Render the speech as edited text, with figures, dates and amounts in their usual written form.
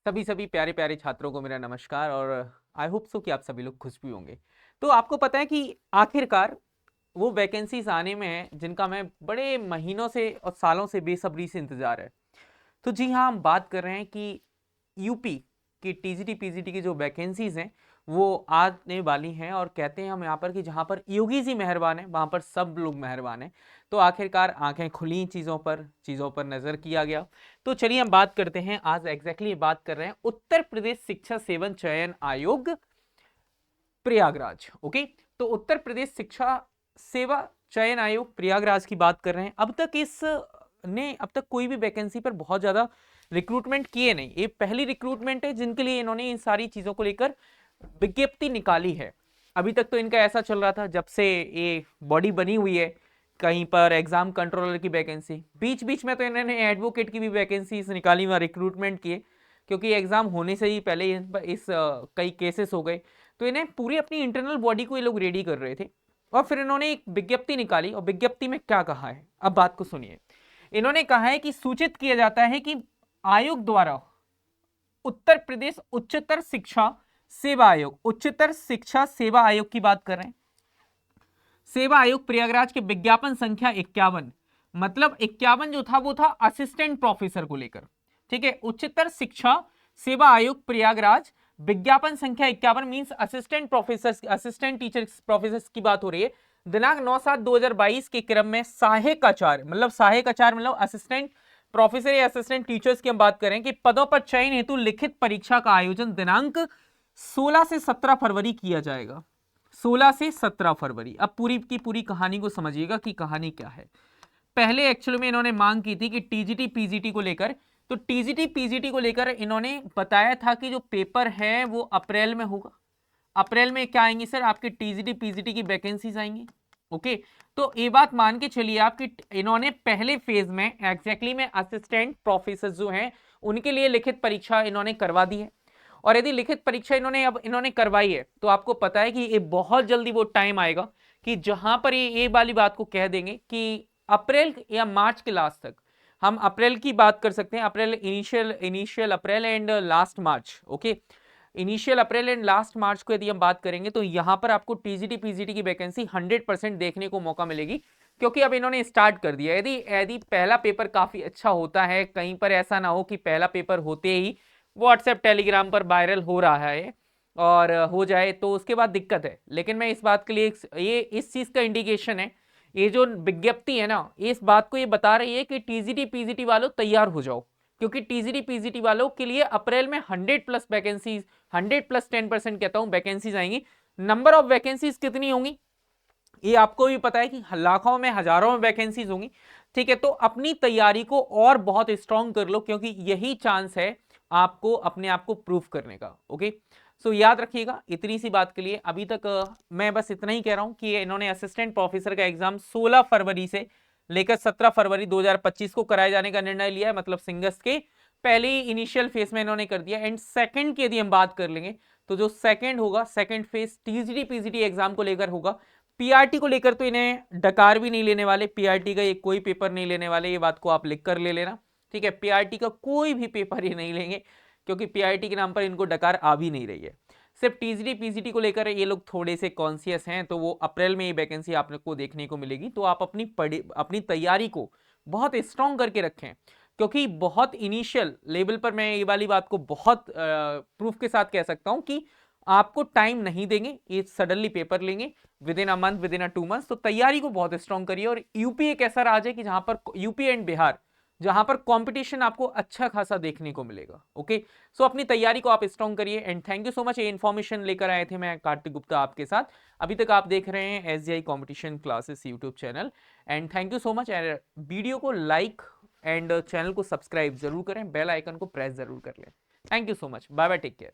सभी प्यारे प्यारे छात्रों को मेरा नमस्कार और आई होप सो कि आप सभी लोग खुश भी होंगे। तो आपको पता है कि आखिरकार वो वैकेंसीज आने में है जिनका मैं बड़े महीनों से और सालों से बेसब्री से इंतजार है। तो जी हाँ, हम बात कर रहे हैं कि यूपी की टीजीटी पीजीटी की जो वैकेंसीज हैं वो आने वाली हैं, और कहते हैं हम यहाँ पर कि जहाँ पर योगी जी मेहरबान है वहाँ पर सब लोग मेहरबान हैं। तो आखिरकार आंखें खुली, चीज़ों पर नज़र किया गया। तो चलिए हम बात करते हैं, आज एग्जैक्टली बात कर रहे हैं उत्तर प्रदेश शिक्षा सेवन चयन आयोग प्रयागराज। ओके, तो उत्तर प्रदेश शिक्षा सेवा चयन आयोग प्रयागराज की बात कर रहे हैं। अब तक कोई भी वैकेंसी पर बहुत ज्यादा रिक्रूटमेंट किए नहीं, ये पहली रिक्रूटमेंट है जिनके लिए इन्होंने इन सारी चीजों को लेकर विज्ञप्ति निकाली है। अभी तक तो इनका ऐसा चल रहा था, जब से ये बॉडी बनी हुई है, कहीं पर एग्जाम कंट्रोलर की वैकेंसी, बीच बीच में तो इन्होंने एडवोकेट की भी वैकेंसी निकाली, वहां रिक्रूटमेंट किए, क्योंकि एग्जाम होने से ही पहले कई केसेस हो गए। तो इन्हें पूरी अपनी इंटरनल बॉडी को ये लोग रेडी कर रहे थे, और फिर इन्होंने एक विज्ञप्ति निकाली। और विज्ञप्ति में क्या कहा है, अब बात को सुनिए। इन्होंने कहा है कि सूचित किया जाता है कि आयोग द्वारा उत्तर प्रदेश उच्चतर शिक्षा सेवा आयोग, उच्चतर शिक्षा सेवा आयोग की बात कर रहे हैं, सेवा आयोग प्रयागराज के विज्ञापन संख्या 51, मतलब 51 जो था वो था असिस्टेंट प्रोफेसर को लेकर। ठीक है, उच्चतर शिक्षा सेवा आयोग प्रयागराज विज्ञापन संख्या 51 means assistant professor, assistant teacher professor की बात हो रही है। दिनांक 9/7/2022 के क्रम में सहायक आचार्य मतलब असिस्टेंट प्रोफेसर या असिस्टेंट टीचर्स की हम बात करें कि पदों पर चयन हेतु लिखित परीक्षा का आयोजन दिनांक 16 से 17 फरवरी किया जाएगा। 16 से 17 फरवरी। अब पूरी की पूरी कहानी को समझिएगा कि कहानी क्या है। पहले एक्चुअली में इन्होंने मांग की थी कि टीजीटी पीजीटी को लेकर, तो टीजीटी पीजीटी को लेकर इन्होंने बताया था कि जो पेपर है वो अप्रैल में होगा। अप्रैल में क्या आएंगी सर, आपके टीजीटी पीजीटी की वैकेंसीज आएंगी। ओके, तो ये बात मान के चलिए आपकी, इन्होंने पहले फेज में एग्जैक्टली में असिस्टेंट प्रोफेसर जो हैं उनके लिए लिखित परीक्षा इन्होंने करवा दी है। और यदि लिखित परीक्षा इन्होंने करवाई है, तो आपको पता है कि ये बहुत जल्दी वो टाइम आएगा कि जहां पर ये वाली बात को कह देंगे कि अप्रैल या मार्च के लास्ट तक, हम अप्रैल की बात कर सकते हैं, April initial April and last March. Okay, initial April and last March को यदि हम बात करेंगे तो यहां पर आपको टीजीटी पीजीटी की वैकेंसी 100% देखने को मौका मिलेगी, क्योंकि अब इन्होंने स्टार्ट कर दिया। यदि यदि पहला पेपर काफी अच्छा होता है, कहीं पर ऐसा ना हो कि पहला पेपर होते ही व्हाट्सएप टेलीग्राम पर वायरल हो रहा है और हो जाए तो उसके बाद दिक्कत है। लेकिन मैं इस बात के लिए ये इस चीज का इंडिकेशन है, ये जो विज्ञप्ति है ना, इस बात को ये बता रही है कि टीजीटी पीजीटी वालों तैयार हो जाओ, क्योंकि टीजीटी पीजीटी वालों के लिए अप्रैल में 100+ वैकेंसीज, 100+10% कहता हूं वैकेंसीज आएंगी। नंबर ऑफ वैकेंसीज कितनी होंगी ये आपको भी पता है कि लाखों में हजारों में वैकेंसीज होंगी। ठीक है, तो अपनी तैयारी को और बहुत स्ट्रांग कर लो, क्योंकि यही चांस है आपको अपने आप को प्रूव करने का। ओके, सो याद रखिएगा इतनी सी बात के लिए। अभी तक मैं बस इतना ही कह रहा हूं कि इन्होंने असिस्टेंट प्रोफेसर का एग्जाम 16 फरवरी से लेकर 17 फरवरी 2025 को कराए जाने का निर्णय लिया है, मतलब सिंगर्स के पहले इनिशियल फेज में इन्होंने कर दिया। एंड सेकंड की यदि हम बात कर लेंगे तो जो सेकंड होगा, second phase TGT PGT exam को लेकर होगा। पीआरटी को लेकर तो इन्हें डकार भी नहीं लेने वाले, पीआरटी का ये कोई पेपर नहीं लेने वाले, ये बात को आप लिख कर ले लेना। ठीक है, पीआरटी का कोई भी पेपर ही नहीं लेंगे, क्योंकि पीआरटी के नाम पर इनको डकार आ भी नहीं रही है। सिर्फ टीजीटी पीजीटी को लेकर ये लोग थोड़े से कॉन्शियस हैं, तो वो अप्रैल में ये वैकेंसी आपको देखने को मिलेगी। तो आप अपनी तैयारी को बहुत स्ट्रांग करके रखें, क्योंकि बहुत इनिशियल लेवल पर मैं ये वाली बात को बहुत प्रूफ के साथ कह सकता हूं कि आपको टाइम नहीं देंगे, ये सडनली पेपर लेंगे with in a month, with in a 2 months. तो तैयारी को बहुत स्ट्रांग करिए। और यूपी एक ऐसा राज्य है कि जहां पर, यूपी एंड बिहार, जहां पर कंपटीशन आपको अच्छा खासा देखने को मिलेगा। ओके, सो अपनी तैयारी को आप स्ट्रांग करिए। And thank you so much, ये इन्फॉर्मेशन लेकर आए थे मैं कार्तिक गुप्ता आपके साथ। अभी तक आप देख रहे हैं SGI competition classes YouTube channel. And thank you so much. Video को लाइक एंड चैनल को सब्सक्राइब जरूर करें, बेल आइकन को प्रेस जरूर कर लें। Thank you so much, bye bye, take care.